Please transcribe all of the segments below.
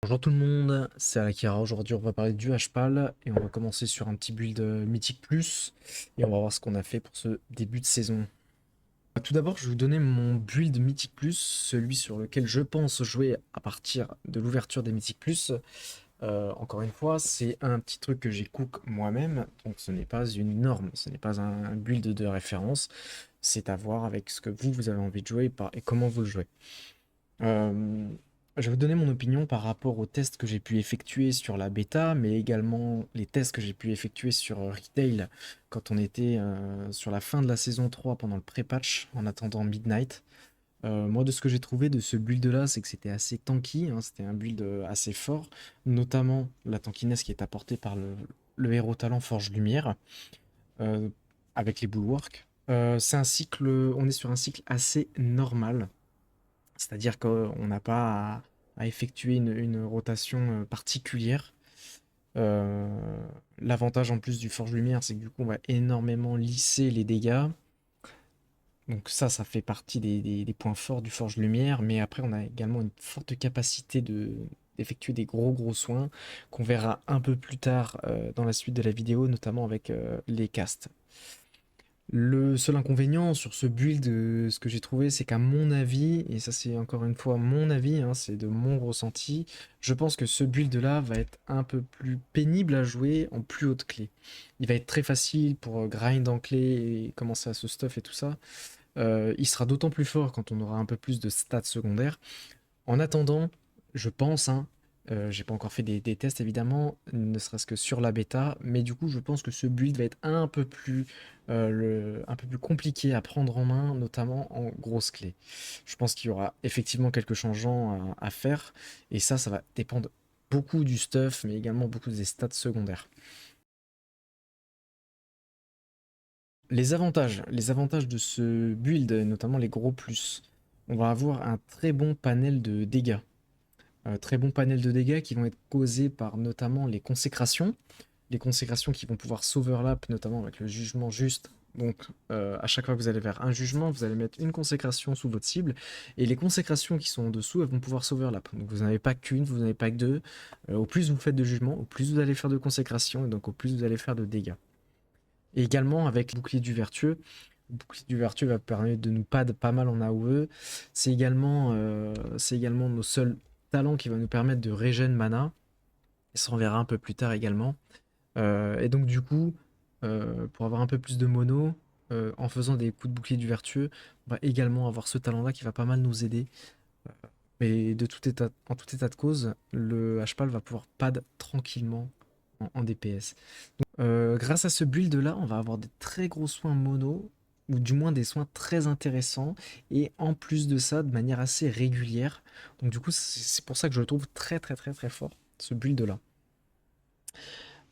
Bonjour tout le monde, c'est Akira. Aujourd'hui, on va parler du HPAL et on va commencer sur un petit build Mythique Plus et on va voir ce qu'on a fait pour ce début de saison. Tout d'abord, je vais vous donner mon build Mythique Plus, celui sur lequel je pense jouer à partir de l'ouverture des Mythiques Plus. Encore une fois, c'est un petit truc que j'ai cook moi-même, donc ce n'est pas une norme, ce n'est pas un build de référence, c'est à voir avec ce que vous avez envie de jouer et comment vous le jouez. Euh, je vais vous donner mon opinion par rapport aux tests que j'ai pu effectuer sur la bêta, mais également les tests que j'ai pu effectuer sur Retail quand on était sur la fin de la saison 3 pendant le pré-patch en attendant Midnight. Moi, de ce que j'ai trouvé de ce build-là, c'est que c'était assez tanky, hein, c'était un build assez fort, notamment la tankiness qui est apportée par le héros talent Forge Lumière euh, avec les bulwarks. C'est un cycle, on est sur un cycle assez normal. C'est-à-dire qu'on n'a pas à effectuer une rotation particulière. Euh, L'avantage en plus du Forge Lumière, c'est que du coup, on va énormément lisser les dégâts. Donc ça fait partie des points forts du Forge Lumière. Mais après, on a également une forte capacité d'effectuer des gros soins qu'on verra un peu plus tard dans la suite de la vidéo, notamment avec les castes. Le seul inconvénient sur ce build, ce que j'ai trouvé, c'est qu'à mon avis, et ça c'est encore une fois mon avis, hein, c'est de mon ressenti, je pense que ce build-là va être un peu plus pénible à jouer en plus haute clé. Il va être très facile pour grind en clé et commencer à se stuff et tout ça. Il sera d'autant plus fort quand on aura un peu plus de stats secondaires. En attendant, je pense, hein, j'ai pas encore fait des tests évidemment, ne serait-ce que sur la bêta, mais du coup je pense que ce build va être un peu plus compliqué à prendre en main, notamment en grosses clés. Je pense qu'il y aura effectivement quelques changements à faire, et ça va dépendre beaucoup du stuff, mais également beaucoup des stats secondaires. Les avantages de ce build, notamment les gros plus, on va avoir un très bon panel de dégâts. Très bon panel de dégâts qui vont être causés par notamment les consécrations qui vont pouvoir s'overlap, notamment avec le jugement juste. Donc, à chaque fois que vous allez vers un jugement, vous allez mettre une consécration sous votre cible, et les consécrations qui sont en dessous, elles vont pouvoir s'overlap. Donc, vous n'en avez pas qu'une, vous n'en avez pas que deux. Au plus vous faites de jugement, au plus vous allez faire de consécrations, et donc au plus vous allez faire de dégâts. Et également avec le bouclier du vertueux. Le bouclier du vertueux va permettre de nous pad pas mal en AOE. C'est également nos seuls talents qui va nous permettre de régène mana. Et ça on verra un peu plus tard également. Et donc du coup, pour avoir un peu plus de mono, en faisant des coups de bouclier du vertueux, on va également avoir ce talent-là qui va pas mal nous aider. Mais en tout état de cause, le HPAL va pouvoir pad tranquillement en DPS. Grâce à ce build-là, on va avoir des très gros soins mono, ou du moins des soins très intéressants, et en plus de ça, de manière assez régulière. Donc du coup, c'est pour ça que je le trouve très fort, ce build-là.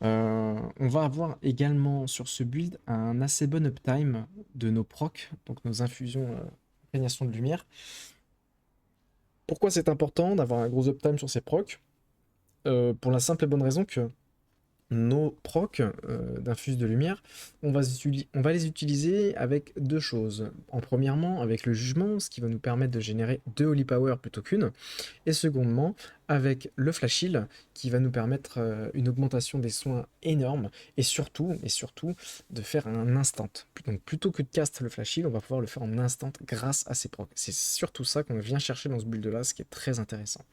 On va avoir également sur ce build un assez bon uptime de nos procs, donc nos infusions imprégnation de lumière. Pourquoi c'est important d'avoir un gros uptime sur ces procs? Pour la simple et bonne raison que nos procs d'infuse de lumière, on va les utiliser avec deux choses. En premièrement, avec le jugement, ce qui va nous permettre de générer deux Holy Power plutôt qu'une. Et secondement, avec le Flash Heal, qui va nous permettre une augmentation des soins énorme. Et surtout, de faire un instant. Donc plutôt que de cast le Flash Heal, on va pouvoir le faire en instant grâce à ces procs. C'est surtout ça qu'on vient chercher dans ce build-là, ce qui est très intéressant.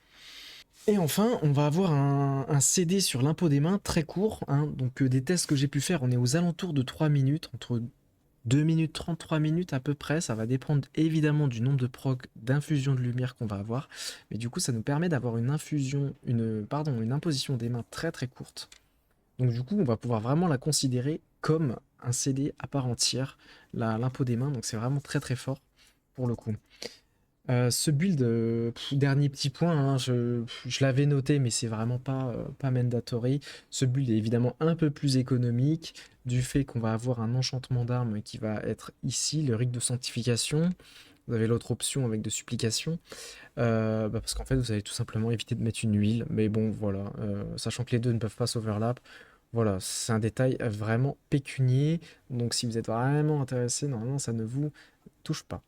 Et enfin, on va avoir un CD sur l'impôt des mains très court, hein. Donc des tests que j'ai pu faire, on est aux alentours de 3 minutes, entre 2 minutes 30, 3 minutes à peu près. Ça va dépendre évidemment du nombre de procs d'infusion de lumière qu'on va avoir. Mais du coup, ça nous permet d'avoir une imposition des mains très courte. Donc du coup, on va pouvoir vraiment la considérer comme un CD à part entière, l'impôt des mains. Donc c'est vraiment très fort pour le coup. Ce build, dernier petit point, hein, je l'avais noté, mais c'est vraiment pas mandatory. Ce build est évidemment un peu plus économique, du fait qu'on va avoir un enchantement d'armes qui va être ici, le rite de sanctification. Vous avez l'autre option avec de supplication. Parce qu'en fait, vous allez tout simplement éviter de mettre une huile. Mais bon, voilà, sachant que les deux ne peuvent pas s'overlap. Voilà, c'est un détail vraiment pécunier. Donc si vous êtes vraiment intéressé, normalement, ça ne vous touche pas.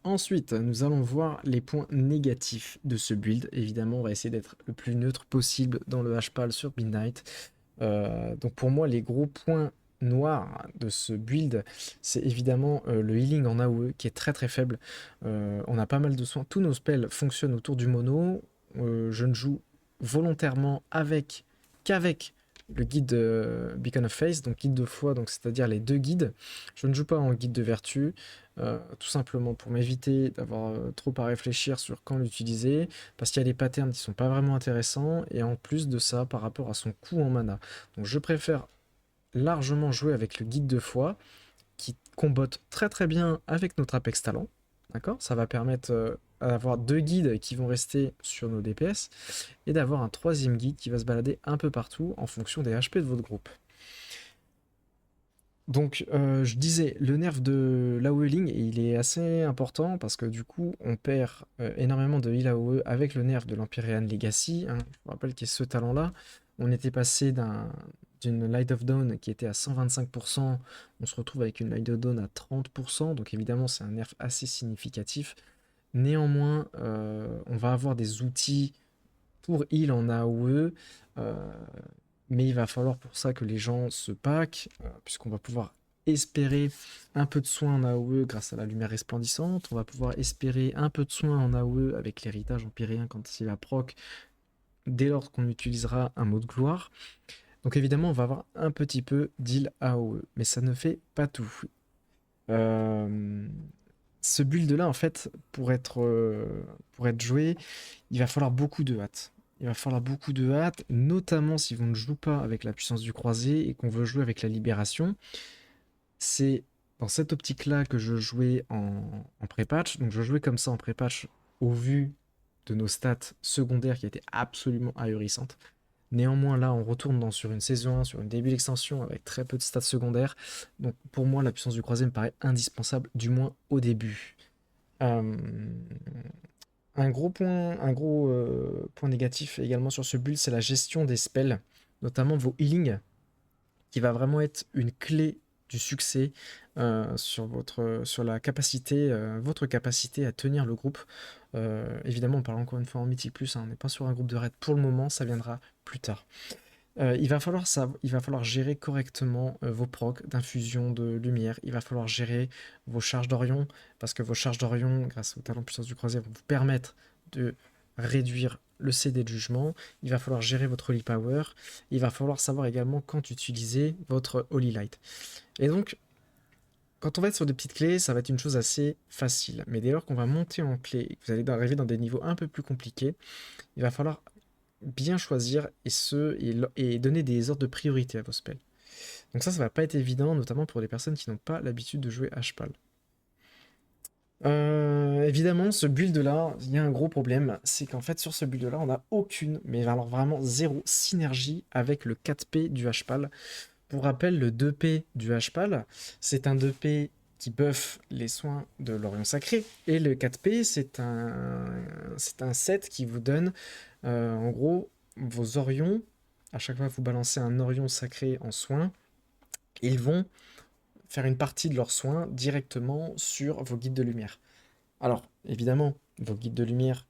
Ensuite, nous allons voir les points négatifs de ce build. Évidemment, on va essayer d'être le plus neutre possible dans le HPAL sur Midnight. Donc pour moi, les gros points noirs de ce build, c'est évidemment le healing en AOE qui est très très faible. On a pas mal de soins. Tous nos spells fonctionnent autour du mono. Je ne joue volontairement qu'avec le guide Beacon of Faith, donc guide de foi, donc c'est-à-dire les deux guides. Je ne joue pas en guide de vertu, tout simplement pour m'éviter d'avoir trop à réfléchir sur quand l'utiliser, parce qu'il y a des patterns qui sont pas vraiment intéressants, et en plus de ça, par rapport à son coût en mana. Donc je préfère largement jouer avec le guide de foi, qui combotte très très bien avec notre Apex Talent. D'accord? Ça va permettre d'avoir deux guides qui vont rester sur nos DPS et d'avoir un troisième guide qui va se balader un peu partout en fonction des HP de votre groupe. Donc, je disais, le nerf de l'AOE Healing, il est assez important parce que du coup, on perd énormément de heal AOE avec le nerf de l'Empyrean Legacy. Hein. Je vous rappelle qu'il y a ce talent-là. On était passé d'une Light of Dawn qui était à 125%, on se retrouve avec une Light of Dawn à 30%, donc évidemment, c'est un nerf assez significatif. Néanmoins, on va avoir des outils pour heal en AOE, mais il va falloir pour ça que les gens se packent, puisqu'on va pouvoir espérer un peu de soins en AOE grâce à la lumière resplendissante, on va pouvoir espérer un peu de soins en AOE avec l'héritage empyréen quand il va proc, dès lors qu'on utilisera un mot de gloire. Donc évidemment, on va avoir un petit peu d'heal AOE, mais ça ne fait pas tout. Ce build-là, en fait, pour être joué, il va falloir beaucoup de hâte. Il va falloir beaucoup de hâte, notamment si on ne joue pas avec la puissance du croisé et qu'on veut jouer avec la libération. C'est dans cette optique-là que je jouais en pré-patch. Donc je jouais comme ça en pré-patch au vu de nos stats secondaires qui étaient absolument ahurissantes. Néanmoins, là, on retourne sur une saison 1, sur une début d'extension avec très peu de stats secondaires. Donc pour moi, la puissance du croisé me paraît indispensable, du moins au début. Euh, un gros point négatif également sur ce build, c'est la gestion des spells, notamment vos healings, qui va vraiment être une clé du succès sur la capacité, votre capacité à tenir le groupe. Évidemment, on parle encore une fois en Mythic+, hein, on n'est pas sur un groupe de raid pour le moment, ça viendra plus tard. Il va falloir gérer correctement vos procs d'infusion de lumière. Il va falloir gérer vos charges d'Orion, parce que vos charges d'Orion, grâce au talent puissance du croisé, vont vous permettre de réduire le CD de jugement. Il va falloir gérer votre Holy Power. Il va falloir savoir également quand utiliser votre Holy Light. Et donc, quand on va être sur des petites clés, ça va être une chose assez facile. Mais dès lors qu'on va monter en clé et que vous allez arriver dans des niveaux un peu plus compliqués, il va falloir bien choisir et donner des ordres de priorité à vos spells. Donc ça va pas être évident, notamment pour les personnes qui n'ont pas l'habitude de jouer HPAL. Évidemment, ce build-là, il y a un gros problème, c'est qu'en fait, sur ce build-là, on n'a aucune, mais alors vraiment zéro synergie avec le 4P du HPAL. Pour rappel, le 2P du HPAL, c'est un 2P qui buff les soins de l'Orion Sacré, et le 4P, c'est un set qui vous donne, en gros, vos Orions. À chaque fois que vous balancez un Orion Sacré en soins, ils vont faire une partie de leurs soins directement sur vos guides de lumière. Alors, évidemment, vos guides de lumière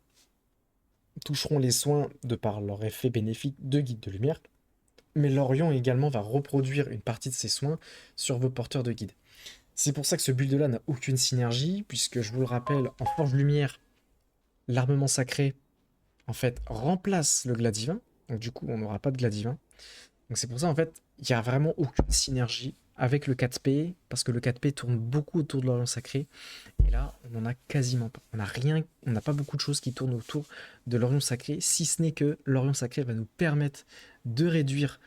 toucheront les soins de par leur effet bénéfique de guide de lumière, mais l'Orion également va reproduire une partie de ses soins sur vos porteurs de guide. C'est pour ça que ce build-là n'a aucune synergie, puisque je vous le rappelle, en Forge Lumière, l'armement sacré, en fait, remplace le Glas-Divin, donc du coup, on n'aura pas de Glas-Divin. Donc c'est pour ça, en fait, il n'y a vraiment aucune synergie avec le 4P, parce que le 4P tourne beaucoup autour de l'Orient Sacré, et là, on n'en a quasiment pas. On n'a pas beaucoup de choses qui tournent autour de l'Orient Sacré, si ce n'est que l'Orient Sacré va nous permettre de réduire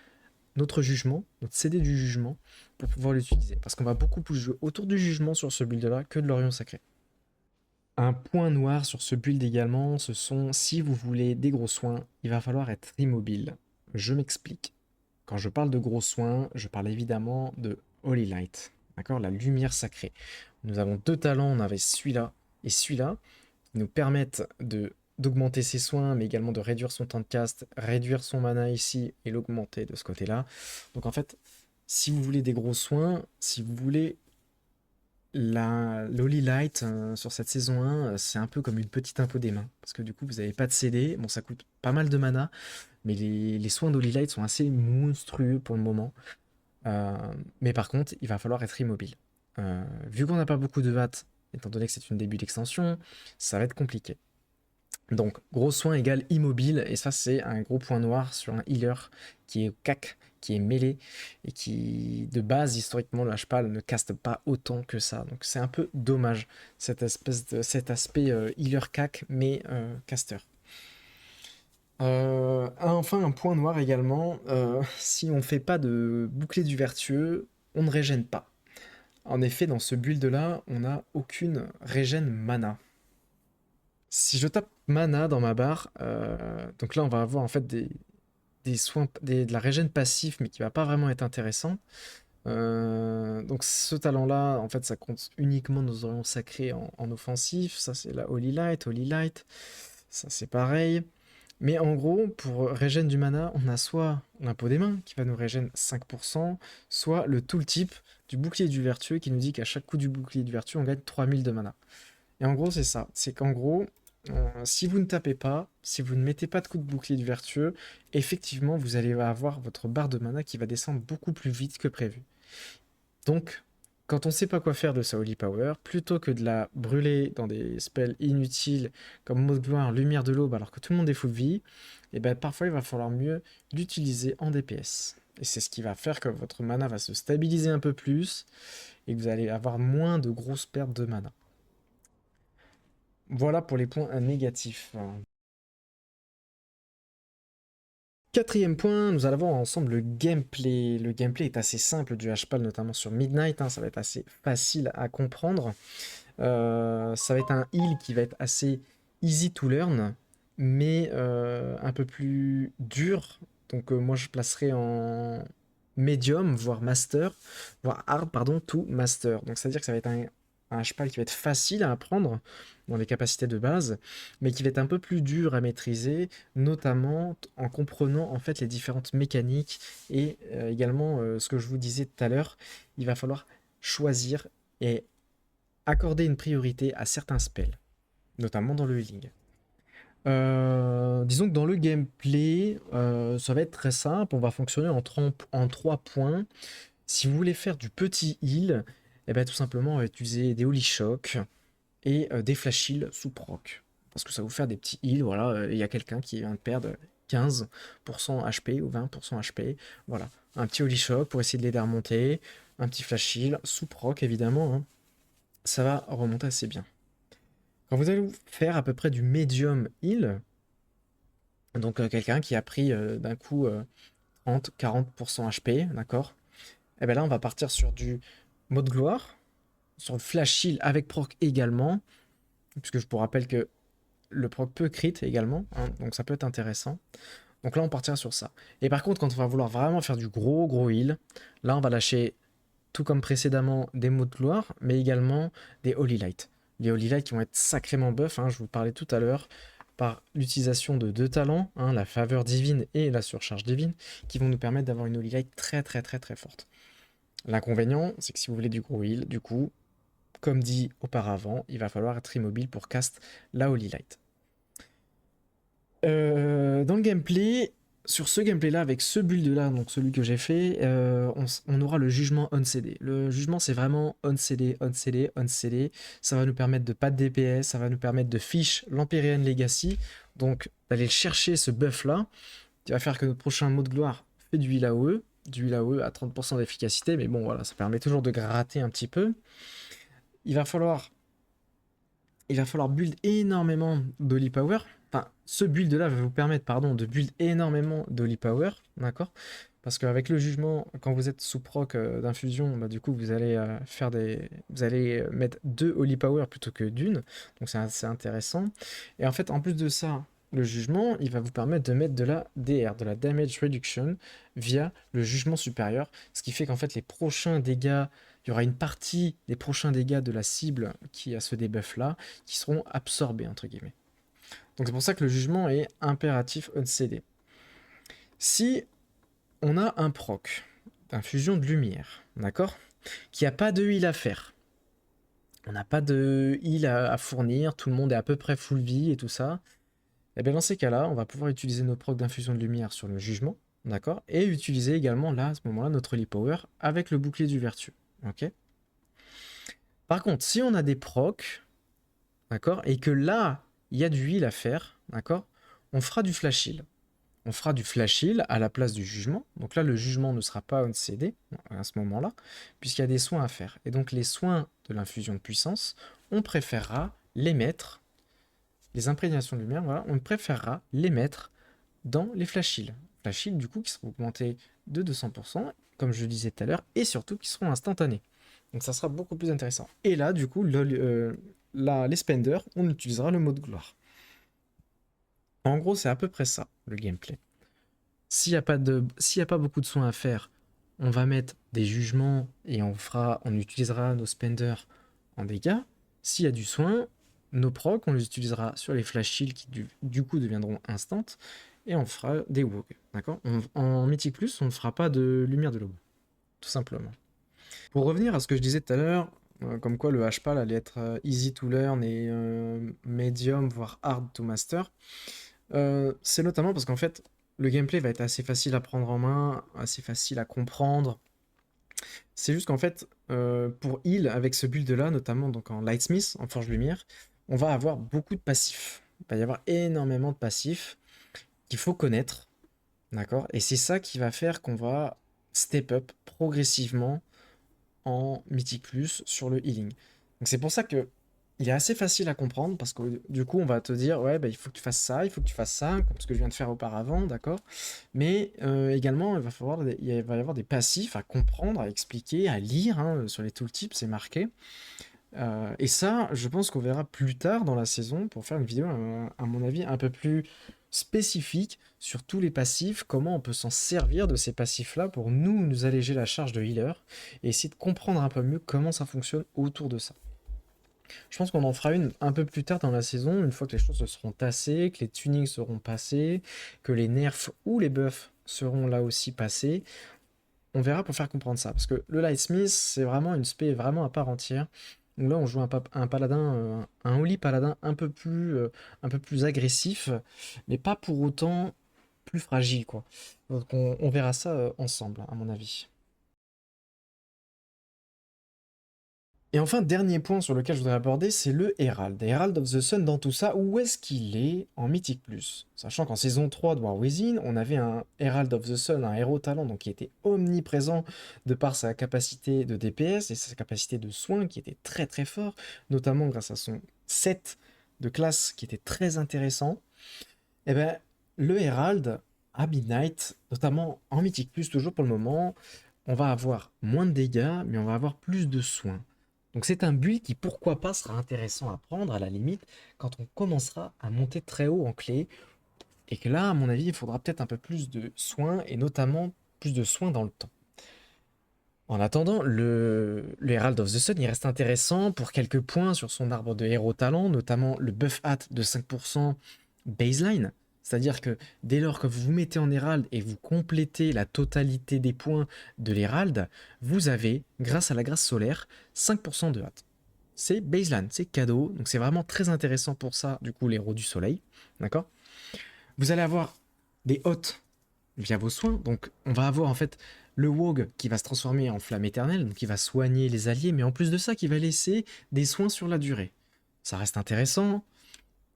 notre jugement, notre CD du jugement, pour pouvoir l'utiliser. Parce qu'on va beaucoup plus jouer autour du jugement sur ce build-là que de l'Orient Sacré. Un point noir sur ce build également, ce sont, si vous voulez des gros soins, il va falloir être immobile. Je m'explique. Quand je parle de gros soins, je parle évidemment de Holy Light, d'accord, la lumière sacrée. Nous avons deux talents, on avait celui-là et celui-là, qui nous permettent d'augmenter ses soins, mais également de réduire son temps de cast, réduire son mana ici et l'augmenter de ce côté-là. Donc en fait, si vous voulez des gros soins, si vous voulez l'Holy Light sur cette saison 1, c'est un peu comme une petite impôt des mains. Parce que du coup, vous n'avez pas de CD. Bon, ça coûte pas mal de mana, mais les soins d'Holy Light sont assez monstrueux pour le moment. Euh, mais par contre, il va falloir être immobile. Vu qu'on n'a pas beaucoup de VAT, étant donné que c'est une début d'extension, ça va être compliqué. Donc, gros soin égale immobile, et ça, c'est un gros point noir sur un healer qui est cac, qui est mêlé, et qui, de base, historiquement, le H-Pal ne caste pas autant que ça. Donc, c'est un peu dommage, cet aspect healer cac, mais caster. Enfin, un point noir également, si on ne fait pas de bouclier du vertueux, on ne régène pas. En effet, dans ce build-là, on n'a aucune régène mana. Si je tape mana dans ma barre, donc là on va avoir en fait des soins, de la régène passif, mais qui va pas vraiment être intéressant. Donc ce talent-là, en fait, ça compte uniquement nos orients sacrés en offensif. Ça c'est la Holy Light, Holy Light. Ça c'est pareil. Mais en gros, pour régène du mana, on a soit l'impôt des mains qui va nous régène 5%, soit le tooltip du bouclier du vertueux qui nous dit qu'à chaque coup du bouclier du vertueux, on gagne 3000 de mana. Et en gros, c'est ça. C'est qu'en gros, si vous ne tapez pas, si vous ne mettez pas de coup de bouclier du vertueux, effectivement, vous allez avoir votre barre de mana qui va descendre beaucoup plus vite que prévu. Donc, quand on ne sait pas quoi faire de sa Holy Power, plutôt que de la brûler dans des spells inutiles comme Mot de Gloire, Lumière de l'Aube, alors que tout le monde est full vie, et ben parfois il va falloir mieux l'utiliser en DPS. Et c'est ce qui va faire que votre mana va se stabiliser un peu plus et que vous allez avoir moins de grosses pertes de mana. Voilà pour les points négatifs. Quatrième point, nous allons voir ensemble le gameplay. Le gameplay est assez simple du H-Pal, notamment sur Midnight, hein, ça va être assez facile à comprendre. Ça va être un heal qui va être assez easy to learn, mais un peu plus dur. Donc moi je placerai en medium, voire master, voire hard, pardon, to master. Donc c'est-à-dire que ça va être un cheval qui va être facile à apprendre dans les capacités de base, mais qui va être un peu plus dur à maîtriser, notamment en comprenant en fait les différentes mécaniques et également ce que je vous disais tout à l'heure, il va falloir choisir et accorder une priorité à certains spells, notamment dans le healing. Disons que dans le gameplay, ça va être très simple, on va fonctionner en 3 points. Si vous voulez faire du petit heal, eh ben, tout simplement on va utiliser des Holy Shock et des Flash Heal sous proc. Parce que ça va vous faire des petits heals, voilà, il y a quelqu'un qui vient de perdre 15% HP ou 20% HP, voilà. Un petit Holy Shock pour essayer de l'aider à remonter, un petit Flash Heal sous proc évidemment, hein. Ça va remonter assez bien. Quand vous allez faire à peu près du medium heal, donc quelqu'un qui a pris d'un coup 30-40% HP, d'accord? Et bien là, on va partir sur du mode gloire, sur le flash heal avec proc également, puisque je vous rappelle que le proc peut crit également, hein, donc ça peut être intéressant. Donc là, on partira sur ça. Et par contre, quand on va vouloir vraiment faire du gros heal, là, on va lâcher, tout comme précédemment, des mots de gloire, mais également des Holy Light. Les Holy Light qui vont être sacrément buff, hein, je vous parlais tout à l'heure, par l'utilisation de deux talents, hein, la faveur divine et la surcharge divine, qui vont nous permettre d'avoir une Holy Light très forte. L'inconvénient, c'est que si vous voulez du gros heal, du coup, comme dit auparavant, il va falloir être immobile pour cast la Holy Light. Dans le gameplay, sur ce gameplay-là, avec ce build-là, donc celui que j'ai fait, on aura le jugement on-CD. Le jugement, c'est vraiment on-CD, on-CD, on-CD. Ça va nous permettre de pas de DPS, ça va nous permettre de fiche l'Empyrean Legacy, donc d'aller chercher ce buff-là, qui va faire que notre prochain mot de gloire fait du heal AOE, à 30% d'efficacité, mais bon, voilà, ça permet toujours de gratter un petit peu. Il va falloir build énormément d'Holy Power. Enfin, ce build-là va vous permettre, pardon, de build énormément d'Holy Power, d'accord? Parce qu'avec le jugement, quand vous êtes sous proc d'infusion, bah, du coup, vous allez mettre 2 Holy Power plutôt que d'une. Donc c'est assez intéressant. Et en fait, en plus de ça, le jugement, il va vous permettre de mettre de la DR, de la Damage Reduction, via le jugement supérieur. Ce qui fait qu'en fait, les prochains dégâts, il y aura une partie des prochains dégâts de la cible qui a ce debuff là qui seront absorbés entre guillemets. Donc c'est pour ça que le jugement est impératif on-CD. Si on a un proc d'infusion de lumière, d'accord, qui a pas de heal à faire, on n'a pas de heal à fournir, tout le monde est à peu près full vie et tout ça. Et bien dans ces cas-là, on va pouvoir utiliser nos procs d'infusion de lumière sur le jugement, d'accord? Et utiliser également là, à ce moment-là, notre Holy Power avec le bouclier du vertu, ok? Par contre, si on a des procs, d'accord, et que là, il y a du heal à faire, d'accord, on fera du flash heal. On fera du flash heal à la place du jugement. Donc là, le jugement ne sera pas on CD à ce moment-là, puisqu'il y a des soins à faire. Et donc les soins de l'infusion de puissance, on préférera les mettre, les imprégnations de lumière, voilà, on préférera les mettre dans les flash heal. Flash heal, du coup, qui seront augmentés de 200%, comme je le disais tout à l'heure, et surtout qui seront instantanés. Donc ça sera beaucoup plus intéressant. Et là, du coup, les spenders, on utilisera le mode gloire. En gros, c'est à peu près ça, le gameplay. S'il n'y a pas beaucoup de soins à faire, on va mettre des jugements et on utilisera nos spenders en dégâts. S'il y a du soin, nos procs, on les utilisera sur les flash shields qui du coup deviendront instant et on fera des WoG. D'accord? En Mythic Plus, on ne fera pas de lumière de l'aube, tout simplement. Pour revenir à ce que je disais tout à l'heure, comme quoi le HPAL allait être easy to learn et medium, voire hard to master, c'est notamment parce qu'en fait, le gameplay va être assez facile à prendre en main, assez facile à comprendre. C'est juste qu'en fait, pour heal, avec ce build-là, notamment donc en Lightsmith, en Forge Lumière, on va avoir beaucoup de passifs. Il va y avoir énormément de passifs qu'il faut connaître, d'accord? Et c'est ça qui va faire qu'on va step up progressivement en Mythic Plus sur le healing. Donc c'est pour ça que il est assez facile à comprendre parce que du coup on va te dire ouais bah, il faut que tu fasses ça, il faut que tu fasses ça, comme ce que je viens de faire auparavant, d'accord. Mais également il va y avoir des passifs à comprendre, à expliquer, à lire hein, sur les tooltips, c'est marqué. Et ça, je pense qu'on verra plus tard dans la saison pour faire une vidéo, à mon avis, un peu plus spécifique sur tous les passifs, comment on peut s'en servir de ces passifs-là pour nous alléger la charge de healer et essayer de comprendre un peu mieux comment ça fonctionne autour de ça. Je pense qu'on en fera une un peu plus tard dans la saison, une fois que les choses se seront tassées, que les tunings seront passés, que les nerfs ou les buffs seront là aussi passés. On verra pour faire comprendre ça, parce que le Lightsmith, c'est vraiment une spé vraiment à part entière. Donc là, on joue un paladin, un holy paladin un peu plus agressif, mais pas pour autant plus fragile, quoi. Donc on verra ça ensemble, à mon avis. Et enfin, dernier point sur lequel je voudrais aborder, c'est le Herald. Herald of the Sun dans tout ça, où est-ce qu'il est en Mythic Plus? Sachant qu'en saison 3 de War Within, on avait un Herald of the Sun, un héros talent, donc qui était omniprésent de par sa capacité de DPS et sa capacité de soin qui était très très fort, notamment grâce à son set de classe qui était très intéressant. Et ben, le Herald à Midnight, notamment en Mythic Plus, toujours pour le moment, on va avoir moins de dégâts, mais on va avoir plus de soins. Donc c'est un build qui, pourquoi pas, sera intéressant à prendre à la limite quand on commencera à monter très haut en clé. Et que là, à mon avis, il faudra peut-être un peu plus de soins et notamment plus de soins dans le temps. En attendant, le Herald of the Sun, il reste intéressant pour quelques points sur son arbre de héros talent, notamment le buff hat de 5% baseline. C'est-à-dire que dès lors que vous vous mettez en Herald et vous complétez la totalité des points de l'Herald, vous avez, grâce à la grâce solaire, 5% de hâte. C'est baseline, c'est cadeau, donc c'est vraiment très intéressant pour ça, du coup, l'héros du soleil. D'accord? Vous allez avoir des hôtes via vos soins, donc on va avoir en fait le Wogue qui va se transformer en flamme éternelle, donc qui va soigner les alliés, mais en plus de ça, qui va laisser des soins sur la durée. Ça reste intéressant.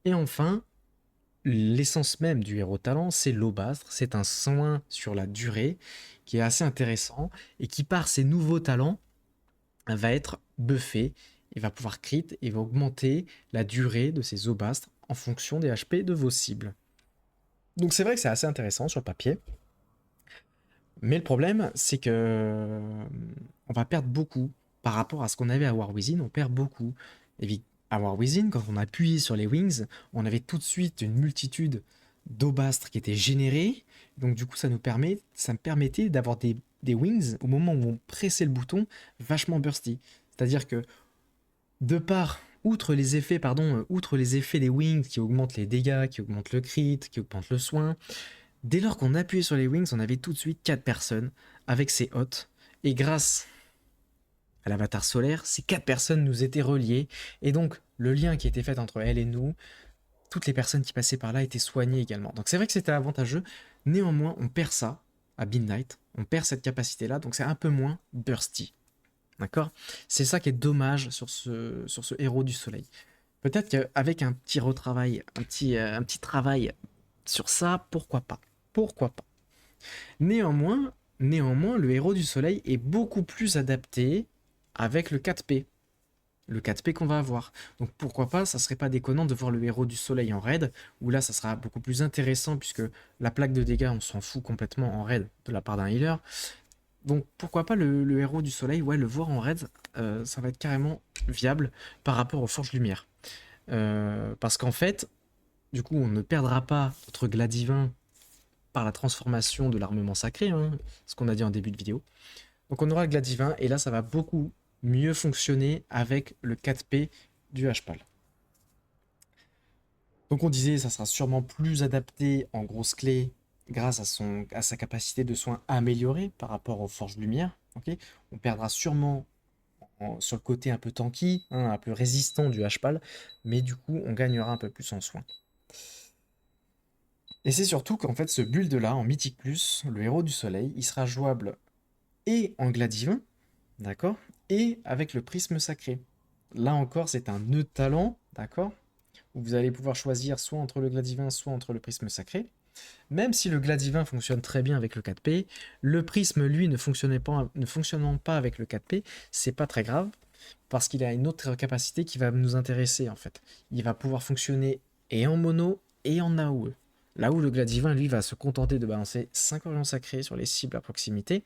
Et enfin, l'essence même du héros talent, c'est l'Aubastre. C'est un soin sur la durée qui est assez intéressant et qui, par ses nouveaux talents, va être buffé. Il va pouvoir crit et va augmenter la durée de ses Aubastres en fonction des HP de vos cibles. Donc c'est vrai que c'est assez intéressant sur le papier. Mais le problème, c'est que on va perdre beaucoup par rapport à ce qu'on avait à War Within. On perd beaucoup. Et à War Within, quand on appuyait sur les wings, on avait tout de suite une multitude d'obastres qui étaient générés. Donc du coup, ça me permettait d'avoir des wings au moment où on pressait le bouton vachement bursty. C'est-à-dire que outre les effets des wings qui augmentent les dégâts, qui augmentent le crit, qui augmentent le soin, dès lors qu'on appuyait sur les wings, on avait tout de suite 4 personnes avec ses hôtes. Et grâce à l'avatar solaire, ces 4 personnes nous étaient reliées, et donc le lien qui était fait entre elle et nous, toutes les personnes qui passaient par là étaient soignées également. Donc c'est vrai que c'était avantageux, néanmoins on perd ça à Midnight, on perd cette capacité-là, donc c'est un peu moins bursty. D'accord? C'est ça qui est dommage sur ce héros du soleil. Peut-être qu'avec un petit retravail, un petit travail sur ça, pourquoi pas? Pourquoi pas? Néanmoins, le héros du soleil est beaucoup plus adapté avec le 4P. Le 4P qu'on va avoir. Donc pourquoi pas, ça serait pas déconnant de voir le héros du soleil en raid, où là ça sera beaucoup plus intéressant puisque la plaque de dégâts on s'en fout complètement en raid de la part d'un healer. Donc pourquoi pas le héros du soleil, ouais, le voir en raid, ça va être carrément viable par rapport aux forges lumière. Parce qu'en fait, du coup on ne perdra pas notre glas divin par la transformation de l'armement sacré, hein, ce qu'on a dit en début de vidéo. Donc on aura le glas divin, et là ça va beaucoup mieux fonctionner avec le 4P du H-Pal. Donc on disait, ça sera sûrement plus adapté en grosse clé grâce à sa capacité de soin améliorée par rapport aux forges lumière. Okay, on perdra sûrement sur le côté un peu tanky, hein, un peu résistant du H-Pal, mais du coup on gagnera un peu plus en soin. Et c'est surtout qu'en fait ce build là en Mythique Plus, le héros du soleil, il sera jouable et en glas divin, d'accord, et avec le prisme sacré. Là encore c'est un nœud de talent, d'accord, où vous allez pouvoir choisir soit entre le glas divin, soit entre le prisme sacré. Même si le glas divin fonctionne très bien avec le 4P, le prisme lui ne fonctionnant pas avec le 4P, c'est pas très grave, parce qu'il a une autre capacité qui va nous intéresser en fait. Il va pouvoir fonctionner et en mono et en AOE. Là où le glas divin, lui, va se contenter de balancer 5 orients sacrés sur les cibles à proximité,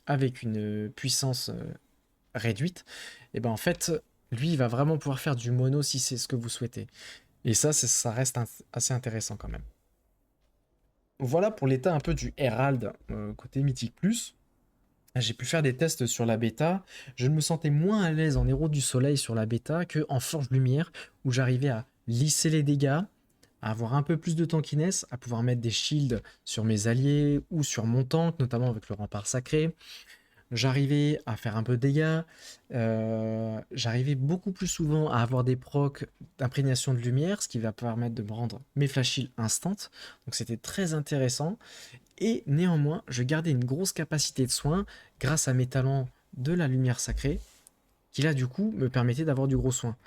avec une puissance réduite, et ben en fait, lui, il va vraiment pouvoir faire du mono si c'est ce que vous souhaitez. Et ça reste assez intéressant quand même. Voilà pour l'état un peu du Herald côté Mythique Plus. J'ai pu faire des tests sur la bêta. Je me sentais moins à l'aise en héros du soleil sur la bêta que en Forge Lumière, où j'arrivais à lisser les dégâts, à avoir un peu plus de tankiness, à pouvoir mettre des shields sur mes alliés ou sur mon tank, notamment avec le rempart sacré. J'arrivais à faire un peu de dégâts, j'arrivais beaucoup plus souvent à avoir des procs d'imprégnation de lumière, ce qui va permettre de me rendre mes flash heals instant, donc c'était très intéressant, et néanmoins, je gardais une grosse capacité de soin grâce à mes talents de la lumière sacrée, qui là du coup me permettait d'avoir du gros soin.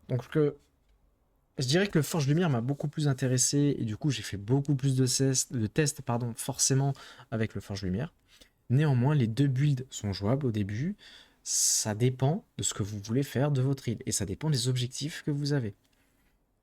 Donc je dirais que le Forge Lumière m'a beaucoup plus intéressé, et du coup j'ai fait beaucoup plus de tests forcément avec le Forge Lumière. Néanmoins, les deux builds sont jouables au début. Ça dépend de ce que vous voulez faire de votre île et ça dépend des objectifs que vous avez.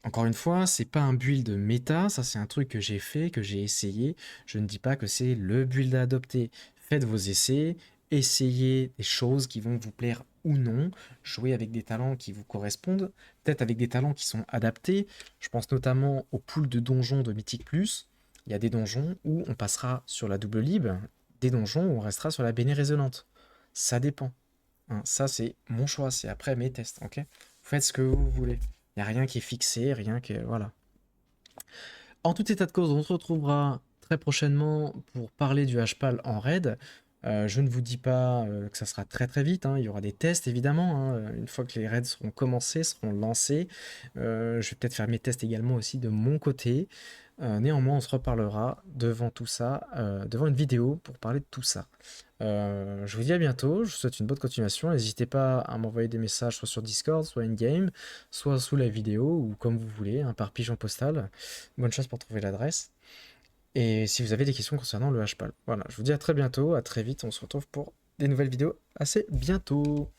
Encore une fois, c'est pas un build méta, ça c'est un truc que j'ai fait, que j'ai essayé. Je ne dis pas que c'est le build à adopter. Faites vos essais, essayez des choses qui vont vous plaire ou non, jouez avec des talents qui vous correspondent, peut-être avec des talents qui sont adaptés. Je pense notamment au pool de donjons de Mythique Plus. Il y a des donjons où on passera sur la double lib, des donjons où on restera sur la béné résonante. Ça dépend. Hein, ça, c'est mon choix, c'est après mes tests, ok? Vous faites ce que vous voulez. Il n'y a rien qui est fixé, rien que... Voilà. En tout état de cause, on se retrouvera très prochainement pour parler du HPAL en raid. Je ne vous dis pas que ça sera très très vite, hein. Il y aura des tests évidemment, hein. Une fois que les raids seront commencés, seront lancés. Je vais peut-être faire mes tests également aussi de mon côté. Néanmoins, on se reparlera devant tout ça, devant une vidéo pour parler de tout ça. Je vous dis à bientôt, je vous souhaite une bonne continuation. N'hésitez pas à m'envoyer des messages soit sur Discord, soit in-game, soit sous la vidéo, ou comme vous voulez, hein, par pigeon postal. Bonne chance pour trouver l'adresse. Et si vous avez des questions concernant le HPAL. Voilà, je vous dis à très bientôt, à très vite, on se retrouve pour des nouvelles vidéos assez bientôt.